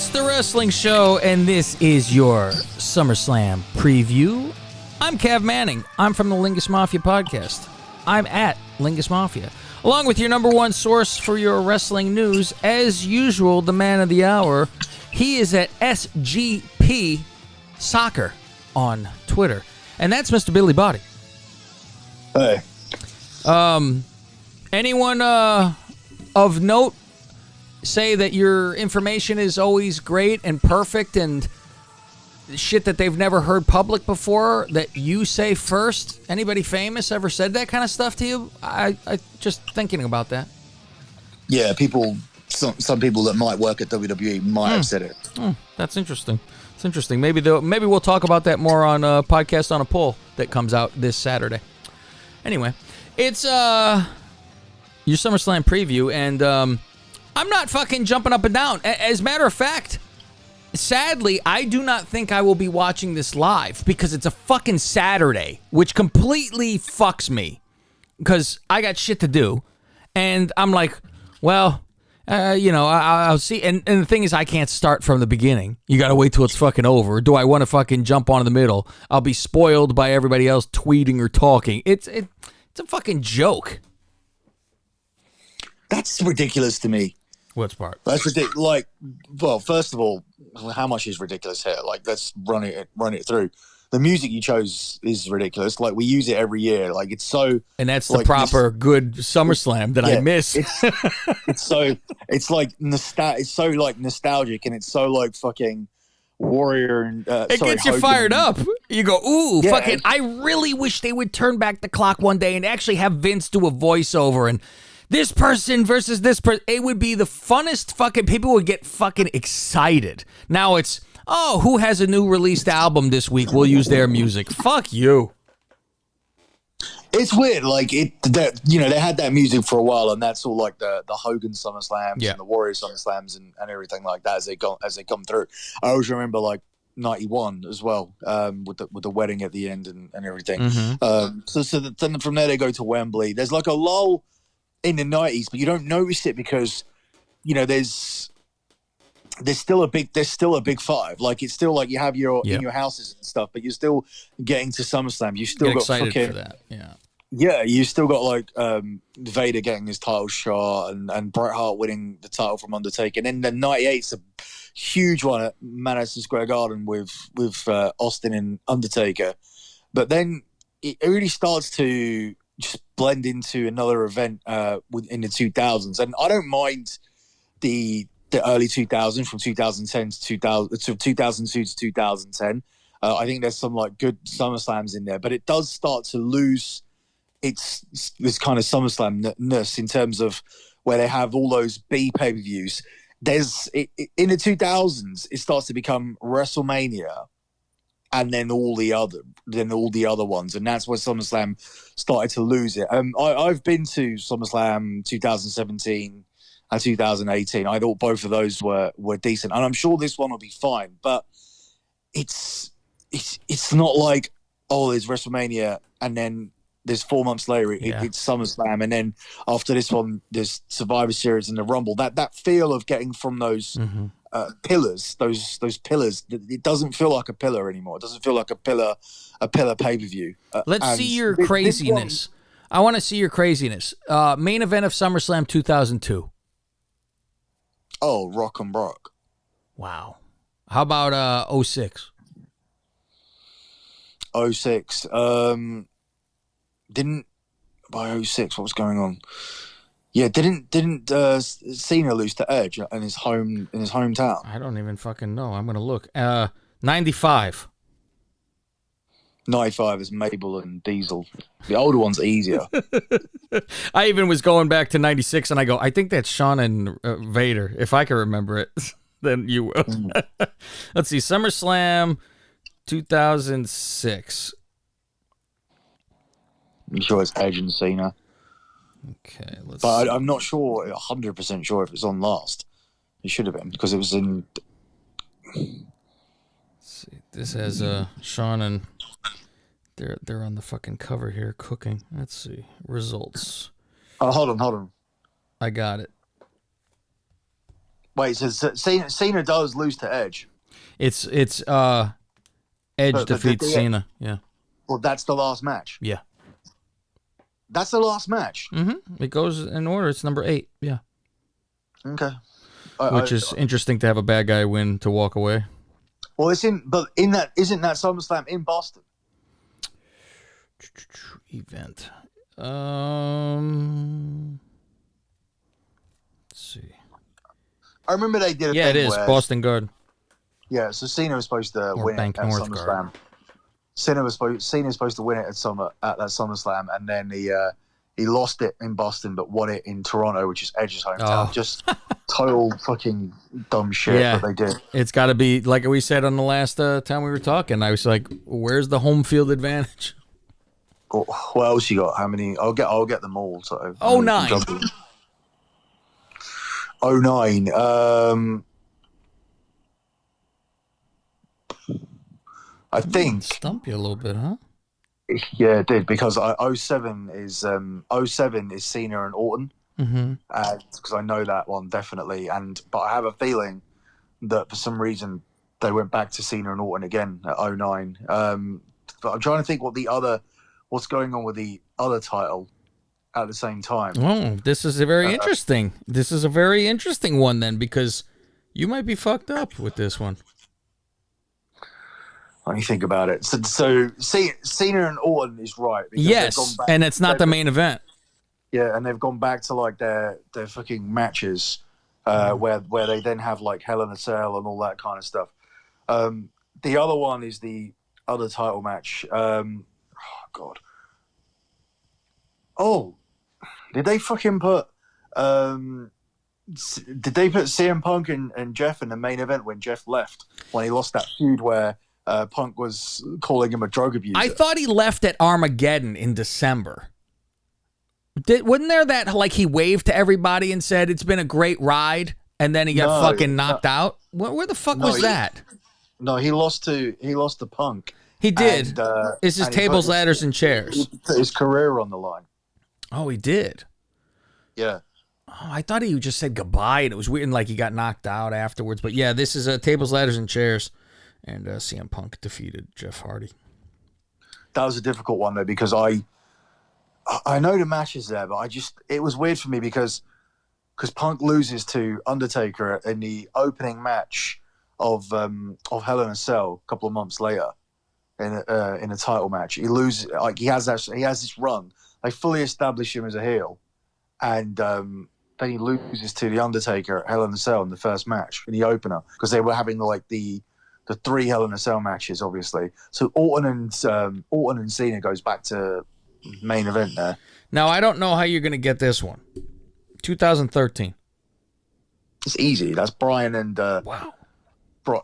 It's the Wrestling Show, and this is your SummerSlam preview. I'm Cav Manning. I'm from the Lingus Mafia podcast. I'm at Lingus Mafia, along with your number one source for your wrestling news. As usual, the man of the hour. He is at SGP Soccer on Twitter, and that's Mr. Billy Body. Hey. Anyone of note say that your information is always great and perfect and shit that they've never heard public before that you say first? Anybody famous ever said that kind of stuff to you? I just thinking about that. Yeah, some people that might work at WWE might have said it. That's interesting. It's interesting. Maybe we'll talk about that more on a podcast on a poll that comes out this Saturday. Anyway, it's your SummerSlam preview, and I'm not fucking jumping up and down. As a matter of fact, sadly, I do not think I will be watching this live because it's a fucking Saturday, which completely fucks me because I got shit to do. And I'm like, well, I'll see. And the thing is, I can't start from the beginning. You got to wait till it's fucking over. Do I want to fucking jump on in the middle? I'll be spoiled by everybody else tweeting or talking. It's a fucking joke. That's ridiculous to me. What's part? That's ridiculous. Like, well, first of all, how much is ridiculous here? Like, let's run it through. The music you chose is ridiculous. Like, we use it every year. Like, it's so. And that's like, the proper good SummerSlam that I miss. It's like it's so like nostalgic, and it's so like fucking Warrior and it gets you fired up. You go, ooh, yeah, fucking! I really wish they would turn back the clock one day and actually have Vince do a voiceover and. This person versus this person. It would be the funnest fucking... People would get fucking excited. Now it's, oh, who has a new released album this week? We'll use their music. Fuck you. It's weird. Like, they had that music for a while, and that's all like the Hogan SummerSlams and the Warrior SummerSlams and everything like that as they come through. I always remember, like, 91 as well, with the wedding at the end and everything. Mm-hmm. So then from there they go to Wembley. There's like a lull in the 90s, but you don't notice it because there's still a big five. Like, it's still like you have your in your houses and stuff, but you're still getting to SummerSlam. You still got excited fucking, for that. Yeah, you still got like Vader getting his title shot and Bret Hart winning the title from Undertaker. And then the 98's a huge one at Madison Square Garden with Austin and Undertaker. But then it really starts to just blend into another event in the 2000s, and I don't mind the early 2000s from 2010 to 2002 to 2010. I think there's some like good SummerSlams in there, but it does start to lose its this kind of SummerSlam-ness in terms of where they have all those B pay-per-views. In the 2000s, it starts to become WrestleMania. And then all the other ones, and that's where SummerSlam started to lose it. I've been to SummerSlam 2017 and 2018. I thought both of those were decent, and I'm sure this one will be fine. But it's not like, oh, there's WrestleMania, and then there's 4 months later it's SummerSlam, and then after this one there's Survivor Series and the Rumble. That feel of getting from those. Mm-hmm. Pillars, those pillars. It doesn't feel like a pillar anymore. It doesn't feel like a pillar pay-per-view. Let's see your craziness. I want to see your craziness. Main event of SummerSlam 2002. Oh, Rock and Brock. Wow. How about 06? 06. Didn't by 06. What was going on? Yeah, didn't Cena lose to Edge in his hometown? I don't even fucking know. I'm gonna look. 95. 95 is Mabel and Diesel. The older one's easier. I even was going back to 96, and I go, I think that's Shawn and Vader. If I can remember it, then you will. Let's see, SummerSlam 2006. I'm sure it's Edge and Cena. Okay, but I'm not sure, 100% sure if it's on last. It should have been because it was in. Let's see, this has Shawn and they're on the fucking cover here cooking. Let's see results. Hold on. I got it. Wait, so Cena does lose to Edge. It's Edge But defeats Cena. Yeah. Well, that's the last match. Yeah. That's the last match. It goes in order. It's number 8. Yeah. Okay. Which is interesting to have a bad guy win to walk away. Well, isn't that SummerSlam in Boston? Event. Let's see. I remember they did a Yeah, thing it is where, Boston Garden. Yeah, so Cena was supposed to Or win Bank it at North SummerSlam. Garden. Cena was supposed to win it at that SummerSlam, and then he lost it in Boston, but won it in Toronto, which is Edge's hometown. Oh. Just total fucking dumb shit that they did. It's got to be like we said on the last time we were talking. I was like, "Where's the home field advantage?" What else you got? How many? I'll get them all. So 09. 09. I think Stump you a little bit, huh? Yeah, it did, because 07 is Cena and Orton, because I know that one definitely, but I have a feeling that for some reason they went back to Cena and Orton again at 09. But I'm trying to think what's going on with the other title at the same time. Oh, this is a very interesting. This is a very interesting one then, because you might be fucked up with this one. Let me think about it. So Cena and Orton is right. Yes, and it's not the main event. Yeah, and they've gone back to like their fucking matches, where they then have like Hell in a Cell and all that kind of stuff. The other one is the other title match. Oh God. Oh, did they fucking put? Did they put CM Punk and Jeff in the main event when Jeff left, when he lost that feud where Punk was calling him a drug abuser? I thought he left at Armageddon in December. Wasn't there that like he waved to everybody and said it's been a great ride, and then he got fucking knocked out? Where the fuck was that? No, he lost to Punk. He did. It's his tables, ladders, and chairs. He put his career on the line. Oh, he did. Yeah. Oh, I thought he just said goodbye, and it was weird, and like he got knocked out afterwards. But yeah, this is tables, ladders, and chairs, and CM Punk defeated Jeff Hardy. That was a difficult one though, because I know the match is there, but it was weird for me because Punk loses to Undertaker in the opening match of Hell in a Cell a couple of months later in a title match. He loses, like he has this run. They fully establish him as a heel, and then he loses to the Undertaker at Hell in a Cell in the first match in the opener, because they were having like the 3 Hell in a Cell matches, obviously. So Orton and Cena goes back to main event there. Now I don't know how you're gonna get this one. 2013. It's easy. That's Bryan and wow.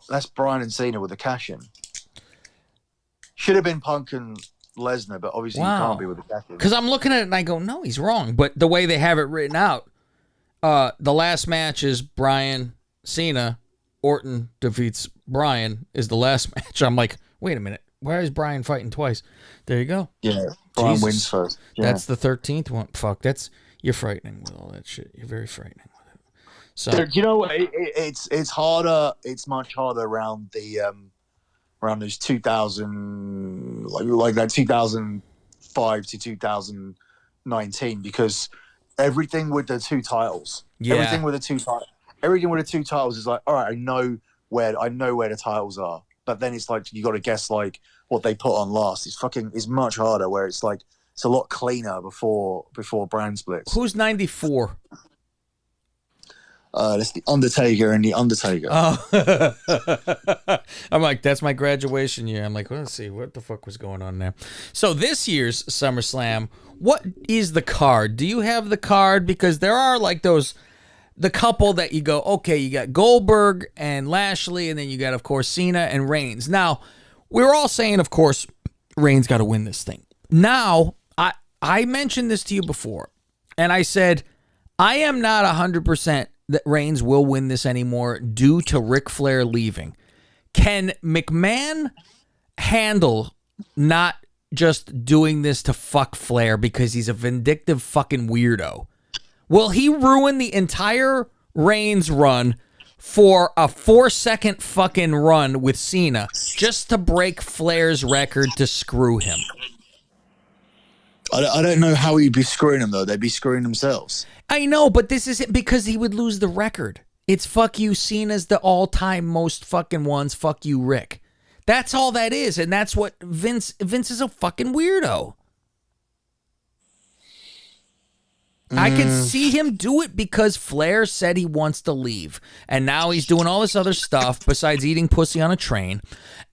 That's Bryan and Cena with the cash in. Should have been Punk and Lesnar, but obviously you can't be with the cash in. Because I'm looking at it and I go, no, he's wrong. But the way they have it written out, the last match is Bryan Cena. Orton defeats Bryan is the last match. I'm like, wait a minute. Why is Bryan fighting twice? There you go. Yeah, Bryan wins first. Yeah. That's the 13th one. Fuck, you're frightening with all that shit. You're very frightening with it. So you know what? It's harder. It's much harder around those 2000, like that 2005 to 2019, because everything with the two titles. Yeah. Everything with the two titles is like, all right, I know where the titles are. But then it's like you got to guess like what they put on last. It's much harder, where it's like it's a lot cleaner before brand splits. Who's 94? That's the Undertaker and the Undertaker. Oh, I'm like, that's my graduation year. I'm like, well, let's see what the fuck was going on there. So this year's SummerSlam, what is the card? Do you have the card? Because there are like the couple that you go, okay, you got Goldberg and Lashley, and then you got, of course, Cena and Reigns. Now, we're all saying, of course, Reigns got to win this thing. Now, I mentioned this to you before, and I said, I am not 100% that Reigns will win this anymore due to Ric Flair leaving. Can McMahon handle not just doing this to fuck Flair because he's a vindictive fucking weirdo? Will he ruin the entire Reigns run for a 4-second fucking run with Cena just to break Flair's record to screw him. I don't know how he'd be screwing them, though. They'd be screwing themselves. I know, but this is it because he would lose the record. It's fuck you, Cena's the all-time most fucking ones. Fuck you, Rick. That's all that is, and that's what Vince is a fucking weirdo. I can see him do it because Flair said he wants to leave, and now he's doing all this other stuff besides eating pussy on a train,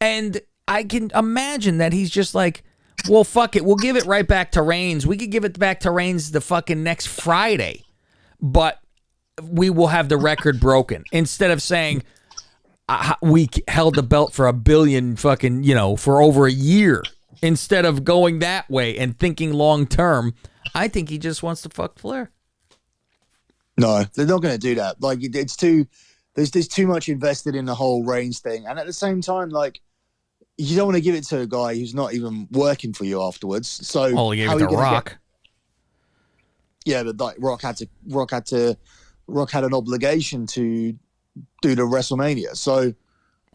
and I can imagine that he's just like, well, fuck it, we'll give it right back to Reigns. We could give it back to Reigns the fucking next Friday, but we will have the record broken. Instead of saying we held the belt for $1 billion fucking, for over a year. Instead of going that way and thinking long term, I think he just wants to fuck Flair. No, they're not going to do that. Like, it's too, there's too much invested in the whole Reigns thing. And at the same time, like, you don't want to give it to a guy who's not even working for you afterwards. So, oh, he gave it to Rock. Yeah, but like Rock had an obligation to do the WrestleMania. So,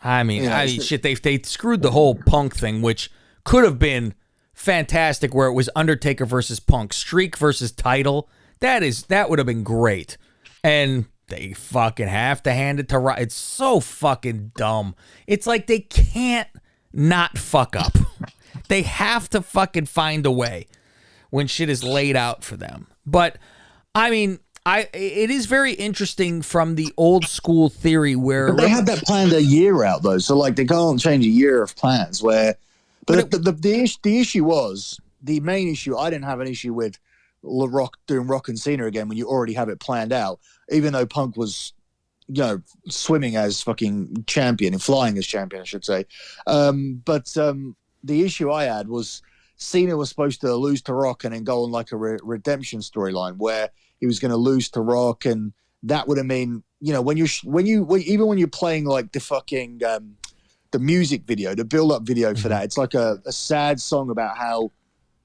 I mean, shit, they screwed the whole Punk thing, which could have been fantastic, where it was Undertaker versus Punk, streak versus title. That would have been great. And they fucking have to hand it to Rock. It's so fucking dumb. It's like they can't not fuck up. They have to fucking find a way when shit is laid out for them. But I mean, it is very interesting from the old school theory where they had that planned a year out though, so like they can't change a year of plans. Where, but the issue was, the main issue. I didn't have an issue with Rock doing Rock and Cena again when you already have it planned out. Even though Punk was, swimming as fucking champion and flying as champion, I should say. But the issue I had was Cena was supposed to lose to Rock and then go on like a redemption storyline where he was going to lose to Rock, and that would have mean, when you're playing like the fucking the music video, the build-up video for that, it's like a sad song about how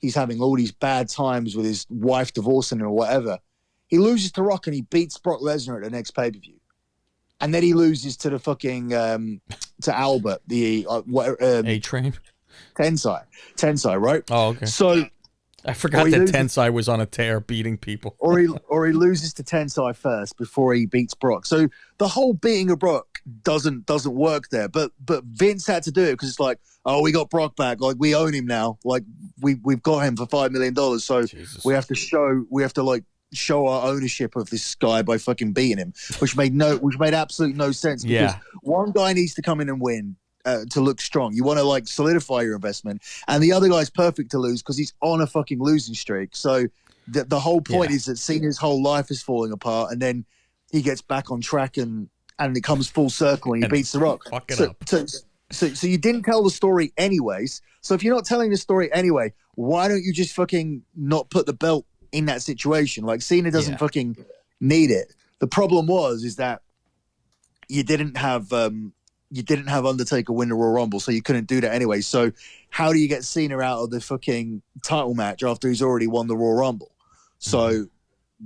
he's having all these bad times with his wife divorcing him or whatever. He loses to Rock and he beats Brock Lesnar at the next pay-per-view. And then he loses to the fucking, to Albert, the, A-Train? Tensai, right? Oh, okay. So I forgot that Tensai was on a tear beating people. Or he loses to Tensai first before he beats Brock. So the whole beating of Brock doesn't work there. But Vince had to do it because it's like, oh, we got Brock back. Like, we own him now. Like, we've got him for $5 million. So Jesus. we have to show our ownership of this guy by fucking beating him, which made absolutely no sense. Because one guy needs to come in and win to look strong. You want to like solidify your investment, and the other guy's perfect to lose because he's on a fucking losing streak. So the whole point is that Cena's whole life is falling apart, and then he gets back on track, and it comes full circle, and he beats The Rock. So you didn't tell the story anyways. So if you're not telling the story anyway, why don't you just fucking not put the belt in that situation? Like, Cena doesn't fucking need it. The problem is that you didn't have Undertaker win the Royal Rumble, so you couldn't do that anyway. So how do you get Cena out of the fucking title match after he's already won the Royal Rumble? So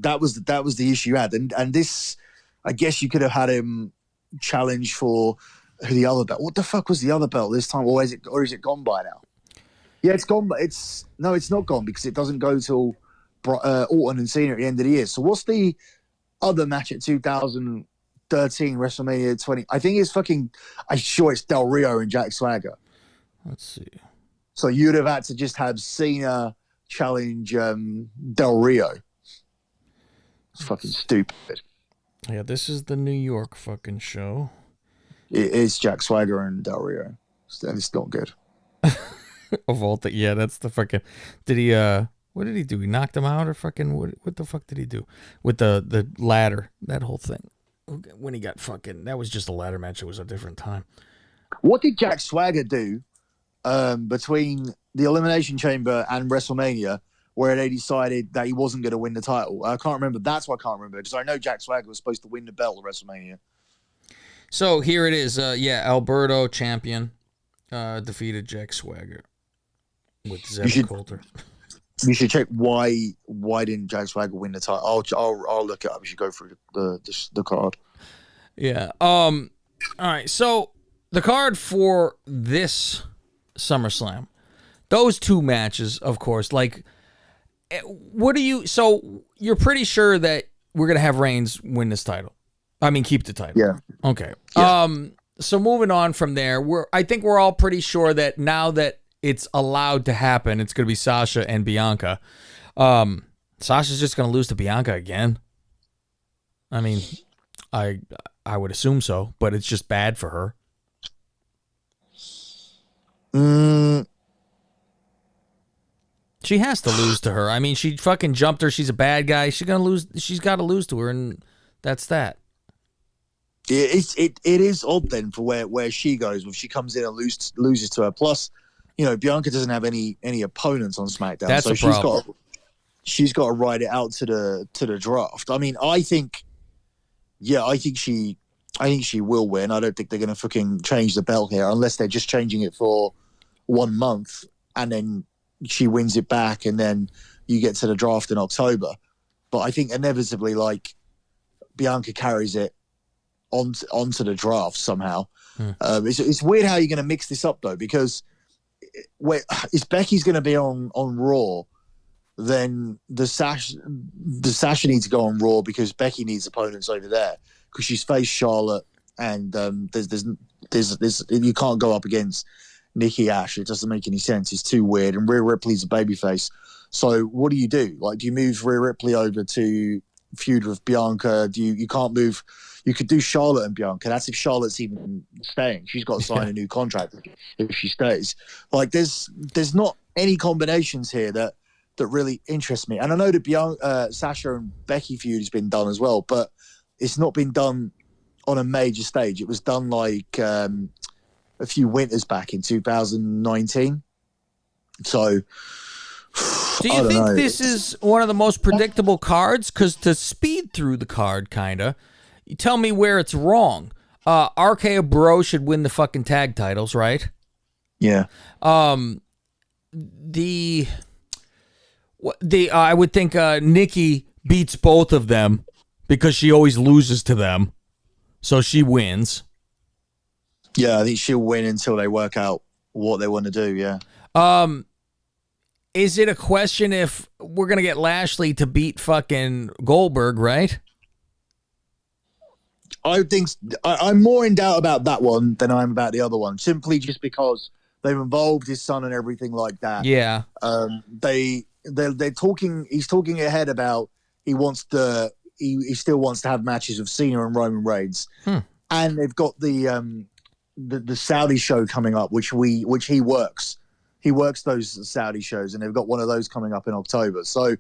that was the issue you had, and this, I guess you could have had him challenge for the other belt. What the fuck was the other belt this time, or is it gone by now? Yeah, it's gone, but it's not gone because it doesn't go till Orton and Cena at the end of the year. So what's the other match at 2013 WrestleMania 20? I think I'm sure it's Del Rio and Jack Swagger. Let's see. So you'd have had to just have Cena challenge Del Rio. It's fucking stupid. Yeah, this is the New York fucking show. It is Jack Swagger and Del Rio. And it's not good. Of all the, that's the fucking. Did he? What did he do? He knocked him out, or fucking what the fuck did he do with the ladder? That whole thing. When he got fucking, that was just a ladder match. It was a different time. What did Jack Swagger do between the Elimination Chamber and WrestleMania, where they decided that he wasn't going to win the title? I can't remember. That's why I can't remember, because I know Jack Swagger was supposed to win the belt at WrestleMania. So here it is. Alberto champion defeated Jack Swagger with Zeb Coulter. You should check why didn't Jack Swagger win the title. I'll look it up. You should go through the card. Yeah. All right. So the card for this SummerSlam, those two matches, of course. Like, what do you? So you're pretty sure that we're gonna have Reigns win this title? I mean, keep the title. Yeah. Okay. Yeah. So moving on from there, I think we're all pretty sure that now that it's allowed to happen, it's gonna be Sasha and Bianca. Sasha's just gonna lose to Bianca again. I mean, I would assume so, but it's just bad for her. She has to lose to her. I mean, she fucking jumped her. She's a bad guy. She's gonna lose. She's got to lose to her, and that's that. It is odd then for where she goes if she comes in and loses to her. Plus, Bianca doesn't have any opponents on SmackDown, That's so a problem. she's got to ride it out to the draft. I mean, I think she will win. I don't think they're going to fucking change the belt here unless they're just changing it for 1 month and then she wins it back and then you get to the draft in October. But I think inevitably, like, Bianca carries it onto the draft somehow. It's weird how you're going to mix this up though, because if Becky's going to be on Raw, then the Sasha needs to go on Raw because Becky needs opponents over there because she's faced Charlotte and there's you can't go up against Nikki Ash. It doesn't make any sense. It's too weird. And Rhea Ripley's a babyface. So what do you do? Like, do you move Rhea Ripley over to feud with Bianca? You can't move. You could do Charlotte and Bianca. That's if Charlotte's even staying. She's got to sign a new contract if she stays. Like, there's not any combinations here that really interest me. And I know the Sasha and Becky feud has been done as well, but it's not been done on a major stage. It was done like a few winters back in 2019. So, do you think this is one of the most predictable cards? Because to speed through the card, kinda, you tell me where it's wrong. RK Bro should win the fucking tag titles, right? Yeah. I would think Nikki beats both of them because she always loses to them, so she wins. Yeah, I think she'll win until they work out what they want to do. Yeah. Is it a question if we're gonna get Lashley to beat fucking Goldberg, right? I think I'm more in doubt about that one than I'm about the other one, simply just because they've involved his son and everything like that. Yeah. They're talking. He's talking ahead about he still wants to have matches with Cena and Roman Reigns, and they've got the Saudi show coming up, which he works. He works those Saudi shows, and they've got one of those coming up in October. So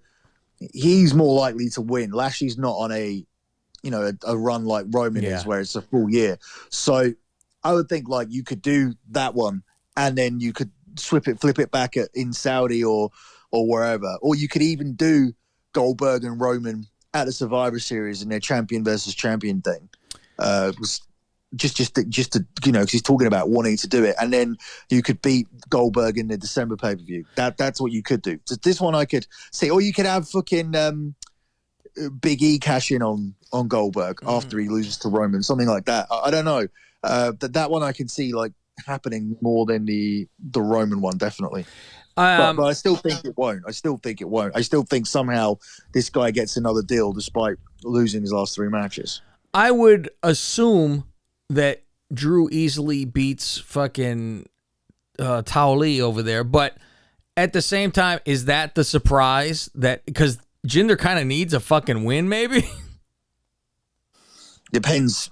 he's more likely to win. Lashley's not on a run like Roman is, where it's a full year. So I would think like you could do that one, and then you could flip it back in Saudi or wherever, or you could even do Goldberg and Roman at the Survivor Series in their champion versus champion thing. Just to because he's talking about wanting to do it, and then you could beat Goldberg in the December pay-per-view. That's what you could do. This one I could see, or you could have fucking Big E cash in on Goldberg after he loses to Roman, something like that. I don't know. That one I can see like happening more than the Roman one, definitely. But I still think it won't. I still think somehow this guy gets another deal despite losing his last 3 matches. I would assume that Drew easily beats fucking Tao Li over there, but at the same time, is that the surprise? That because Jinder kind of needs a fucking win, maybe? Depends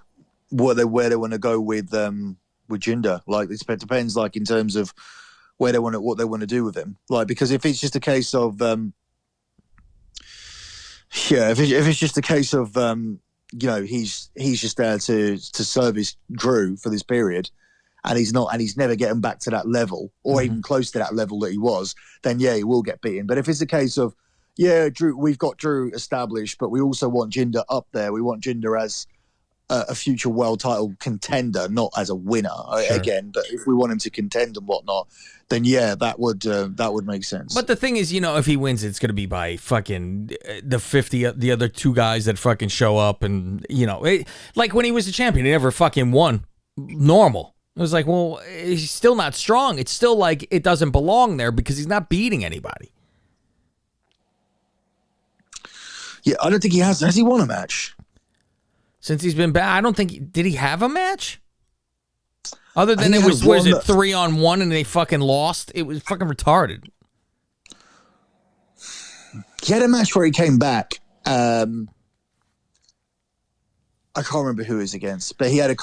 where they want to go with Jinder. Like, it depends, like, in terms of what they want to do with him. Like, because if it's just a case of if it's just a case of he's just there to service Drew for this period, and he's never getting back to that level or even close to that level that he was, then he will get beaten. But if it's a case of Drew, we've got Drew established, but we also want Jinder up there. We want Jinder as a future world title contender, not as a winner again. But if we want him to contend and whatnot, then yeah, that would make sense. But the thing is, if he wins, it's going to be by fucking the other two guys that fucking show up, and like when he was a champion, he never fucking won normal. It was like, well, he's still not strong. It's still like it doesn't belong there because he's not beating anybody. Yeah, I don't think he has. Has he won a match? Since he's been back, I don't think. Did he have a match? Other than it was 3-on-1 and they fucking lost? It was fucking retarded. He had a match where he came back. I can't remember who he was against, but he had a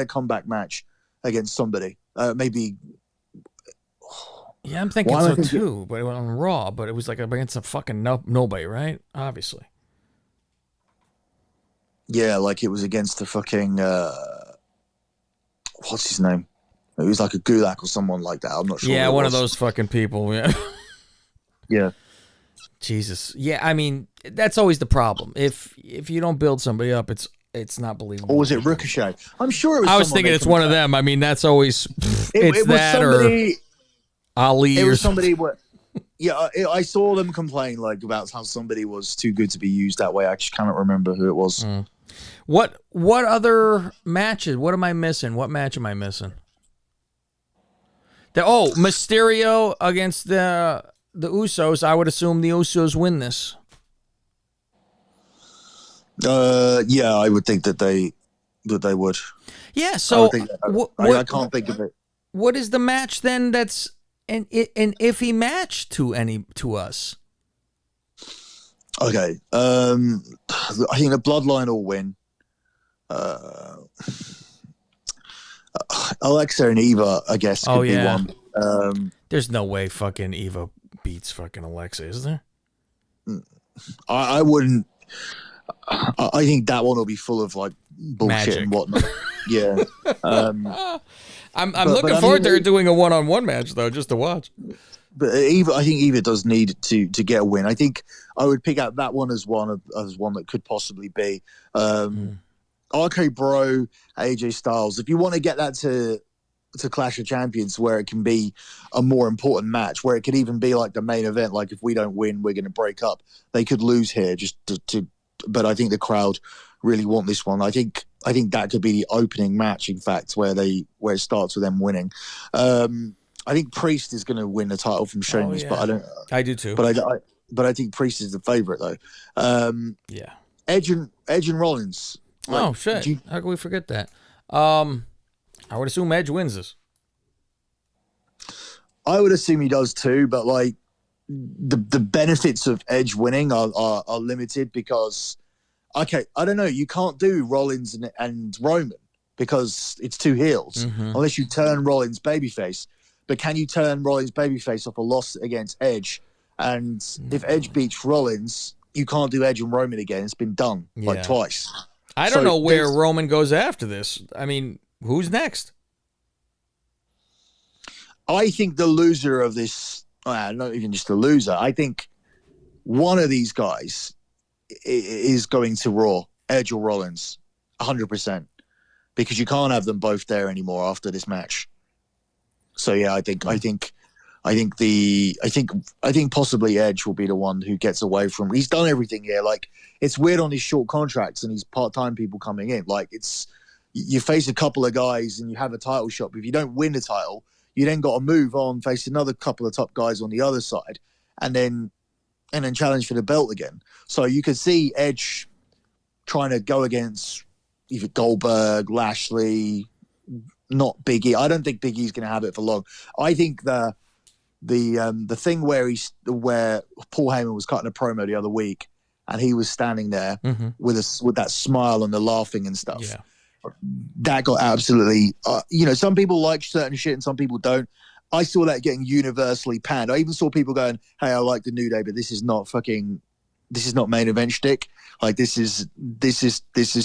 comeback match against somebody. Maybe. Yeah, I'm thinking so too. But it went on Raw, but it was like against a fucking nobody, right? Obviously. Yeah, like it was against the fucking what's his name? It was like a Gulak or someone like that. I'm not sure. Yeah, one of those fucking people. Yeah. Yeah. Jesus. Yeah, I mean, that's always the problem. If you don't build somebody up, it's not believable. Or was it Ricochet? I'm sure it was. I was thinking it's one of them. I mean, that's always it was that somebody, or Ali. It was somebody. Yeah, I saw them complain about how somebody was too good to be used that way. I just cannot remember who it was. What other matches? What am I missing? What match am I missing? Mysterio against the Usos. I would assume the Usos win this. Yeah, I would think that they would. Yeah, so I can't think of it. What is the match then? That's an iffy match to us. Okay, I think the Bloodline will win. Alexa and Eva, I guess, could be one. There's no way fucking Eva beats fucking Alexa, is there? I wouldn't. I think that one will be full of bullshit Magic. And whatnot. Yeah. I'm looking forward to her doing a one-on-one match though, just to watch. But I think Eva does need to get a win. I think I would pick out that one as one that could possibly be. RK Bro, AJ Styles. If you want to get that to Clash of Champions, where it can be a more important match, where it could even be like the main event. Like if we don't win, we're going to break up. They could lose here just to. But I think the crowd really want this one. I think that could be the opening match. In fact, where it starts with them winning. I think Priest is going to win the title from Sheamus, but I don't. I do too. But I think Priest is the favorite though. Yeah. Edge and Rollins. Shit! How can we forget that? I would assume Edge wins this. I would assume he does too, but the benefits of Edge winning are limited because, okay, I don't know. You can't do Rollins and Roman because it's two heels unless you turn Rollins babyface. But can you turn Rollins babyface off a loss against Edge? And if Edge beats Rollins, you can't do Edge and Roman again. It's been done twice. I don't know where Roman goes after this. I mean, who's next? I think the loser of this, not even just the loser, I think one of these guys is going to Raw, Edge or Rollins, 100%, because you can't have them both there anymore after this match. So yeah, I think possibly Edge will be the one who gets away from. He's done everything here. It's weird on his short contracts and his part-time people coming in. You face a couple of guys and you have a title shot. But if you don't win the title, you then got to move on, face another couple of top guys on the other side, and then challenge for the belt again. So you could see Edge trying to go against either Goldberg, Lashley, not Biggie. I don't think Big E's going to have it for long. I think the thing where Paul Heyman was cutting a promo the other week, and he was standing there with that smile and the laughing and stuff. Yeah. That got absolutely. Some people like certain shit and some people don't. I saw that getting universally panned. I even saw people going, "Hey, I like the New Day, but this is not main event shtick. This is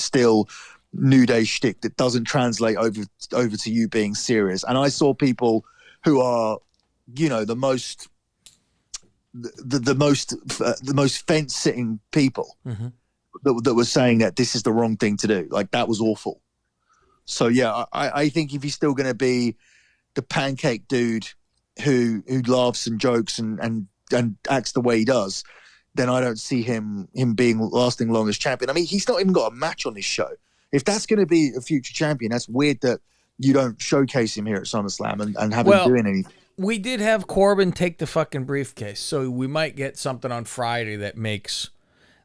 still New Day shtick that doesn't translate over to you being serious." And I saw people who are, the most fence sitting people that was saying that this is the wrong thing to do. Like, that was awful. So yeah, I think if he's still going to be the pancake dude who laughs and jokes and acts the way he does, then I don't see him being lasting long as champion. I mean, he's not even got a match on this show. If that's going to be a future champion, that's weird that you don't showcase him here at SummerSlam and have him doing anything. We did have Corbin take the fucking briefcase, so we might get something on Friday that makes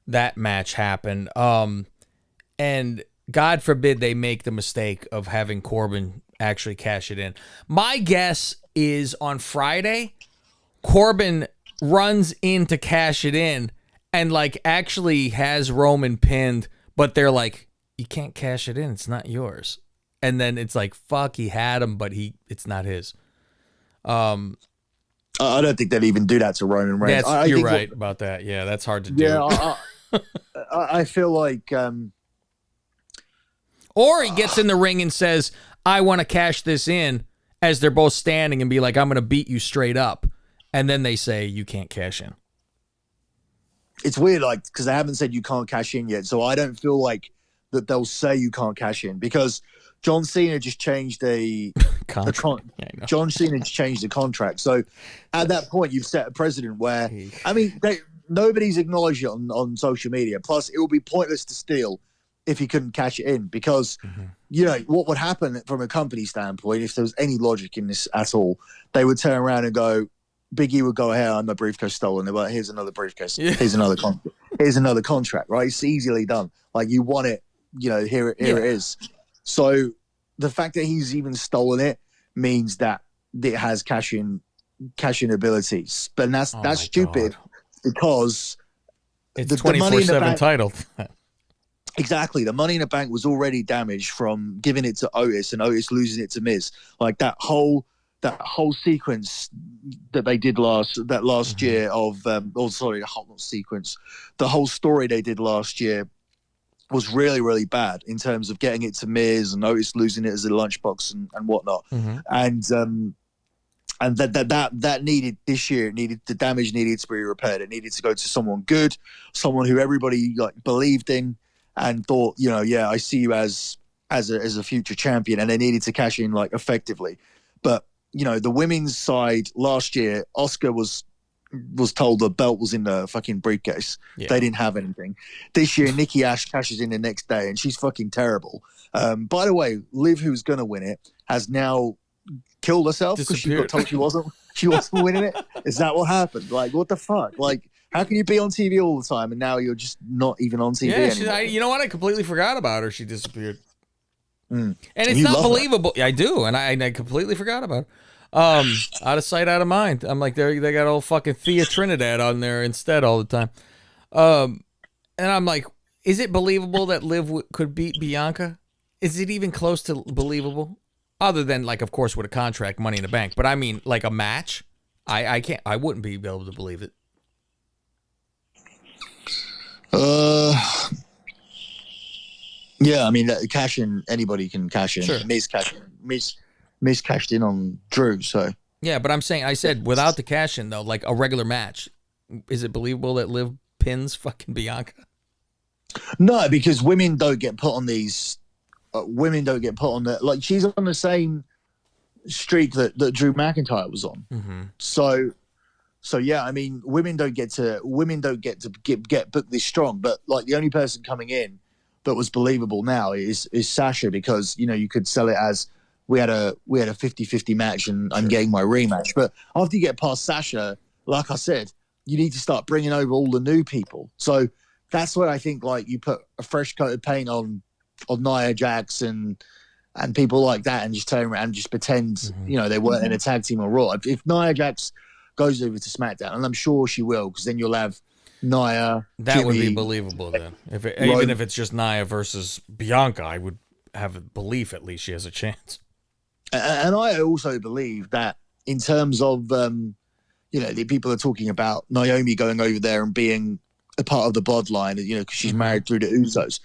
that match happen. And God forbid they make the mistake of having Corbin actually cash it in. My guess is on Friday, Corbin runs in to cash it in and like actually has Roman pinned, but they're like, you can't cash it in. It's not yours. And then it's like, fuck, he had him, but it's not his. I don't think they'd even do that to Roman Reigns. You're right about that. Yeah, that's hard to do. Yeah, I feel like... or he gets in the ring and says, I want to cash this in, as they're both standing, and be like, I'm going to beat you straight up. And then they say, you can't cash in. It's weird, like, because they haven't said you can't cash in yet. So I don't feel like that they'll say you can't cash in, because John Cena just changed John Cena just changed the contract. So at that point, you've set a precedent where, I mean, nobody's acknowledged it on social media. Plus, it would be pointless to steal if he couldn't cash it in, because, you know, what would happen from a company standpoint, if there was any logic in this at all, they would turn around and go, Big E would go, hey, I'm a briefcase stolen. They're like, here's another briefcase. Yeah. Here's another contract, right? It's easily done. Like, you want it, you know, here it is. So the fact that he's even stolen it means that it has cash-in abilities. But that's stupid, God. Because it's the 24/7 title. Exactly. The Money in the Bank was already damaged from giving it to Otis and Otis losing it to Miz. Like, that whole sequence that they did last year of the whole story they did last year was really, really bad in terms of getting it to Miz and Otis losing it as a lunchbox and whatnot. And that needed this year. The damage needed to be repaired. It needed to go to someone good, someone who everybody like believed in and thought, you know, yeah, I see you as a future champion, and they needed to cash in like effectively. But you know, the women's side last year, Asuka was told the belt was in the fucking briefcase. Yeah. They didn't have anything. This year, Nikki Ash cashes in the next day, and she's fucking terrible. By the way, Liv, who's going to win it, has now killed herself because she got told she wasn't winning it. Is that what happened? Like, what the fuck? Like, how can you be on TV all the time and now you're just not even on TV anymore? You know what? I completely forgot about her. She disappeared. And it's not believable. That. I do, and I completely forgot about it. Out of sight, out of mind. I'm like, they got old fucking Thea Trinidad on there instead all the time. And I'm like, is it believable that Liv could beat Bianca? Is it even close to believable? Other than, like, of course, with a contract, Money in the Bank. But I mean, like a match, I wouldn't be able to believe it. Yeah, I mean, cash in, anybody can cash in. Sure. Miz cashed in on Drew, so. Yeah, but I said without the cash in, though, like a regular match, is it believable that Liv pins fucking Bianca? No, because women don't get put on these. Women don't get put on the, like, she's on the same streak that Drew McIntyre was on. So yeah, I mean, women don't get to get booked this strong. But like, the only person coming in that was believable now is Sasha, because, you know, you could sell it as we had a 50-50 match and I'm getting my rematch. But after you get past Sasha, like I said, you need to start bringing over all the new people. So that's where I think, like, you put a fresh coat of paint on Nia Jax and people like that, and just turn around and just pretend, you know, they weren't in a tag team or Raw. If Nia Jax goes over to SmackDown, and I'm sure she will, because then you'll have Nia. That Jimmy, would be believable then. Even if it's just Nia versus Bianca, I would have a belief at least she has a chance. And I also believe that in terms of, you know, the people are talking about Naomi going over there and being a part of the bloodline, you know, because she's married through the Usos.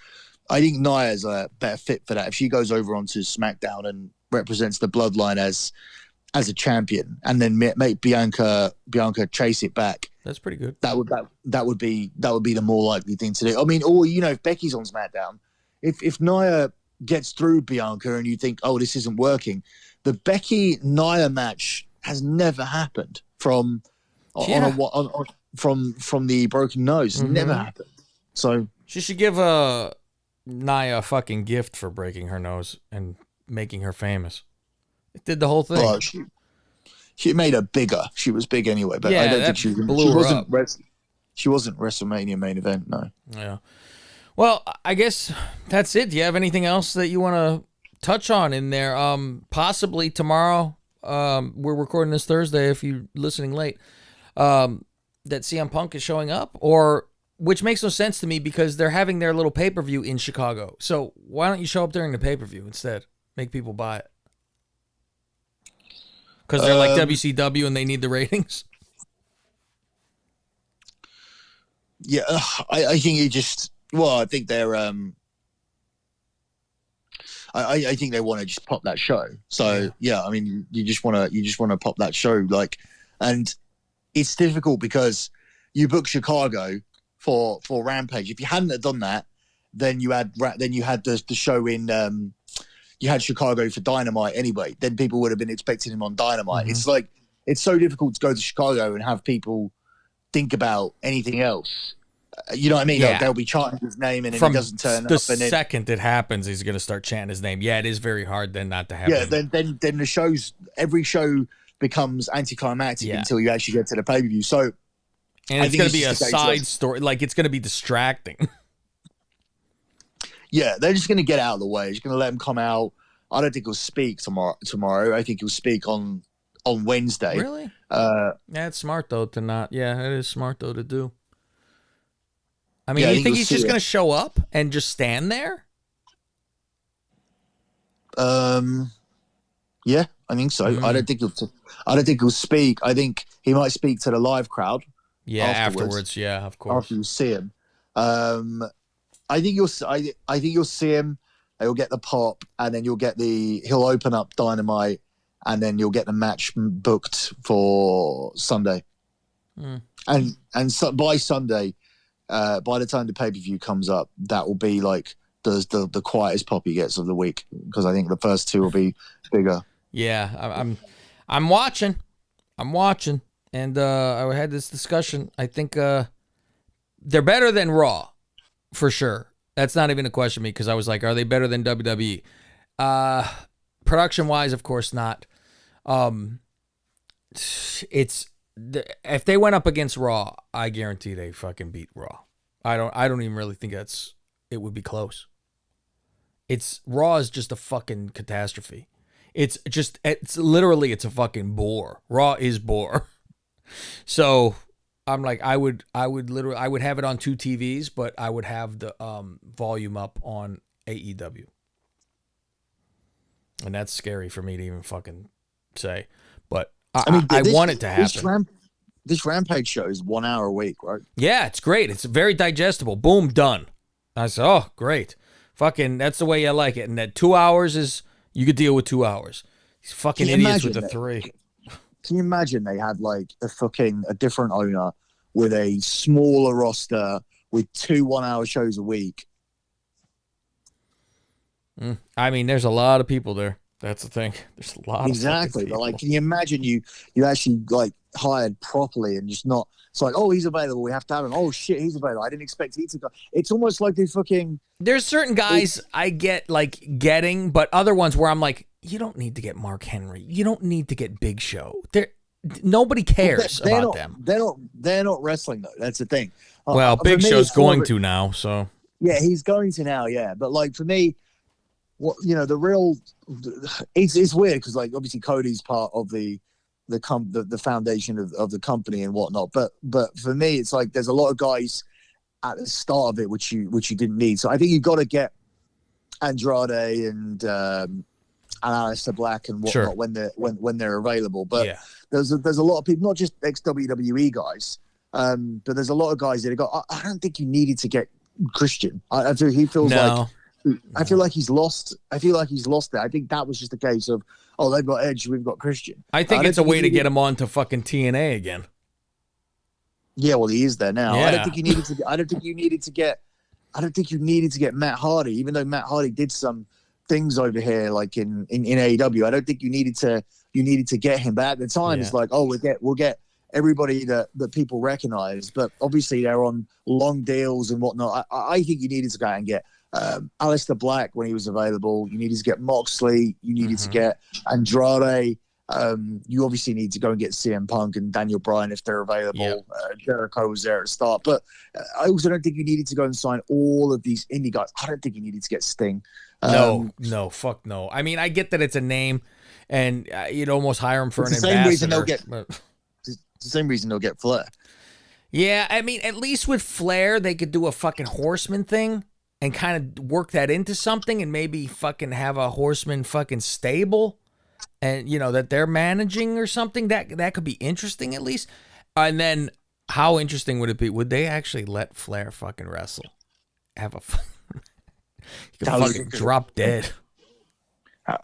I think Nia's a better fit for that. If she goes over onto SmackDown and represents the bloodline as a champion, and then make Bianca chase it back, That's pretty good. That would be the more likely thing to do. I mean, or if Becky's on SmackDown, if Nia gets through Bianca and you think, oh, this isn't working, the Becky Nia match has never happened from the broken nose. Never happened. So she should give Nia a fucking gift for breaking her nose and making her famous. It did the whole thing. Well, she made her bigger. She was big anyway, but yeah, I don't think she wasn't. Up. She wasn't WrestleMania main event. No. Yeah. Well, I guess that's it. Do you have anything else that you want to touch on in there? Possibly tomorrow. We're recording this Thursday. If you're listening late, that CM Punk is showing up, which makes no sense to me because they're having their little pay-per-view in Chicago. So why don't you show up during the pay-per-view instead? Make people buy it. Because they're like WCW and they need the ratings. Yeah, I think you just. Well, I think they're. I think they want to just pop that show. So yeah, I mean, you just want to pop that show, and it's difficult because you book Chicago for Rampage. If you hadn't have done that, then you had the show in. You had Chicago for Dynamite anyway. Then people would have been expecting him on Dynamite. It's like it's so difficult to go to Chicago and have people think about anything else. You know what I mean? Yeah. They'll be chanting his name and he doesn't turn up. The second it happens, he's going to start chanting his name. Yeah, it is very hard then not to have him. Then the every show becomes anticlimactic until you actually get to the pay-per-view. So, and it's going to be a side story. Like, it's going to be distracting. Yeah, they're just going to get out of the way. Just going to let him come out. I don't think he'll speak tomorrow. I think he'll speak on Wednesday. Really? Yeah, it's smart, though, to not. Yeah, it is smart, though, to do. I mean, you think he's just going to show up and just stand there? Yeah, I think so. I don't think he'll speak. I think he might speak to the live crowd. Yeah, afterwards. Yeah, of course. After you see him. I think you'll see him. He'll get the pop, and then he'll open up Dynamite, and then you'll get the match booked for Sunday. And so by Sunday, by the time the pay-per-view comes up, that will be like the quietest pop he gets of the week, because I think the first two will be bigger. Yeah, I'm watching, and I had this discussion. I think they're better than Raw. For sure. That's not even a question to me because I was like, are they better than WWE? Production-wise, of course not. If they went up against Raw, I guarantee they fucking beat Raw. I don't even really think it would be close. Raw is just a fucking catastrophe. It's literally a fucking bore. Raw is bore. So I'm like, I would have it on two TVs, but I would have the volume up on AEW. And that's scary for me to even fucking say. But I want it to happen. This Rampage show is 1 hour a week, right? Yeah, it's great. It's very digestible. Boom, done. I said, oh, great. Fucking, that's the way I like it. And that 2 hours you could deal with 2 hours. These fucking idiots with the 3. Can you imagine they had like a different owner with a smaller roster with 2 1-hour shows a week? I mean, there's a lot of people there. That's the thing. There's a lot exactly. Of people. But like, can you imagine you actually like hired properly and just not? It's like, oh, he's available. We have to have him. Oh shit, he's available. I didn't expect he to go. It's almost like they fucking. There's certain guys I get but other ones where I'm like, you don't need to get Mark Henry. You don't need to get Big Show. Nobody cares about them. They're not wrestling though. That's the thing. Well, Big Show's going to now, so. Yeah, he's going to now. Yeah, but like for me, the real, it's weird because like obviously Cody's part of the foundation of the company and whatnot. But for me, it's like there's a lot of guys at the start of it which you didn't need. So I think you've got to get Andrade and Aleister Black and whatnot when they're available. But there's a lot of people, not just ex WWE guys, but there's a lot of guys that have got. I don't think you needed to get Christian. I feel he feels like. I feel like he's lost. I feel like he's lost it. I think that was just a case of, they've got Edge, we've got Christian. I think it's a way to get him on to fucking TNA again. Yeah, well, he is there now. I don't Yeah. think you needed to. I don't think you needed to get. I don't think you needed to get Matt Hardy, even though Matt Hardy did some things over here, like in AEW. I don't think you needed to. You needed to get him. But at the time, Yeah. it's like, oh, we'll get everybody that people recognize. But obviously, they're on long deals and whatnot. I think you needed to go out and get Aleister Black when he was available. You needed to get Moxley. You needed to get Andrade. You obviously need to go and get CM Punk and Daniel Bryan if they're available. Yep. Jericho was there at the start, but I also don't think you needed to go and sign all of these indie guys. I don't think you needed to get Sting. No, fuck no. I mean, I get that it's a name, and you'd almost hire him for an it's the same reason ambassador. they'll get. It's the same reason they'll get Flair. Yeah, I mean, at least with Flair, they could do a fucking Horseman thing and kind of work that into something, and maybe fucking have a Horseman fucking stable. And that they're managing or something that could be interesting at least. And then how interesting would it be? Would they actually let Flair fucking wrestle? Have a he could fucking drop dead.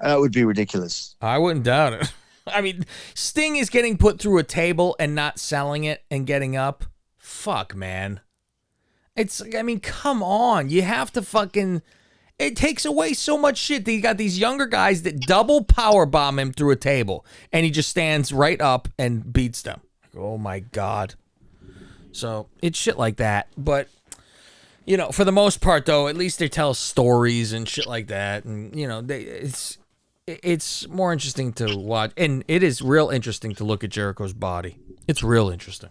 That would be ridiculous. I wouldn't doubt it. I mean, Sting is getting put through a table and not selling it and getting up. Fuck, man. Come on. You have to fucking. It takes away so much shit. You got these younger guys that double power bomb him through a table, and he just stands right up and beats them. Oh my God. So it's shit like that. But for the most part, though, at least they tell stories and shit like that, and it's more interesting to watch, and it is real interesting to look at Jericho's body. It's real interesting.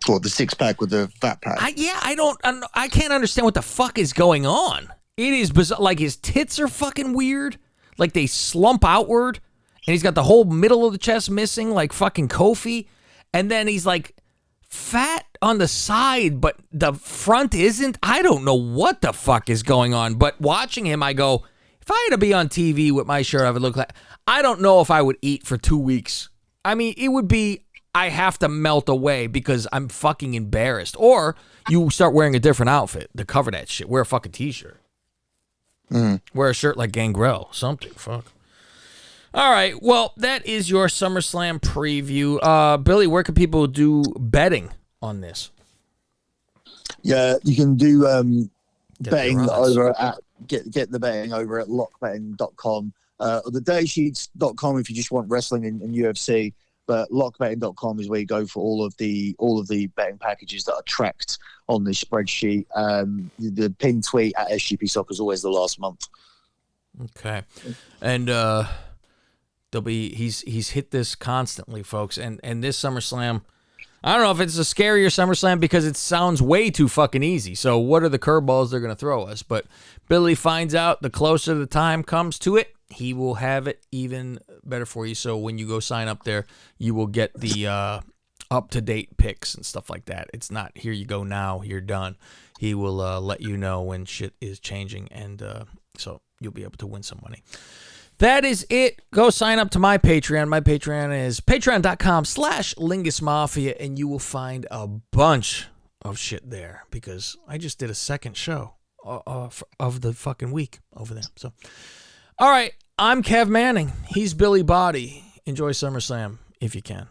What, the 6-pack with the fat pack? I can't understand what the fuck is going on. It is bizarre. Like, his tits are fucking weird. Like, they slump outward. And he's got the whole middle of the chest missing, like fucking Kofi. And then he's, like, fat on the side, but the front isn't. I don't know what the fuck is going on. But watching him, I go, if I had to be on TV with my shirt, I would look like. I don't know if I would eat for 2 weeks. I mean, it would be. I have to melt away because I'm fucking embarrassed. Or you start wearing a different outfit to cover that shit. Wear a fucking t-shirt. Wear a shirt like Gangrel. Something. Fuck. All right. Well, that is your SummerSlam preview. Billy, where can people do betting on this? Yeah, you can do betting your odds. over at get the betting over at lockbetting.com or the daysheets.com if you just want wrestling and UFC. But lockbetting.com is where you go for all of the betting packages that are tracked on this spreadsheet. The pinned tweet at SGP Soccer is always the last month. Okay, and he's hit this constantly, folks, and this SummerSlam. I don't know if it's a scarier SummerSlam because it sounds way too fucking easy. So what are the curveballs they're going to throw us? But Billy finds out the closer the time comes to it, he will have it even better for you. So when you go sign up there, you will get the up-to-date picks and stuff like that. It's not, here you go now, you're done. He will let you know when shit is changing, and so you'll be able to win some money. That is it. Go sign up to my Patreon. My Patreon is patreon.com/LingusMafia, and you will find a bunch of shit there because I just did a second show of the fucking week over there. So, all right, I'm Kev Manning. He's Billy Body. Enjoy SummerSlam if you can.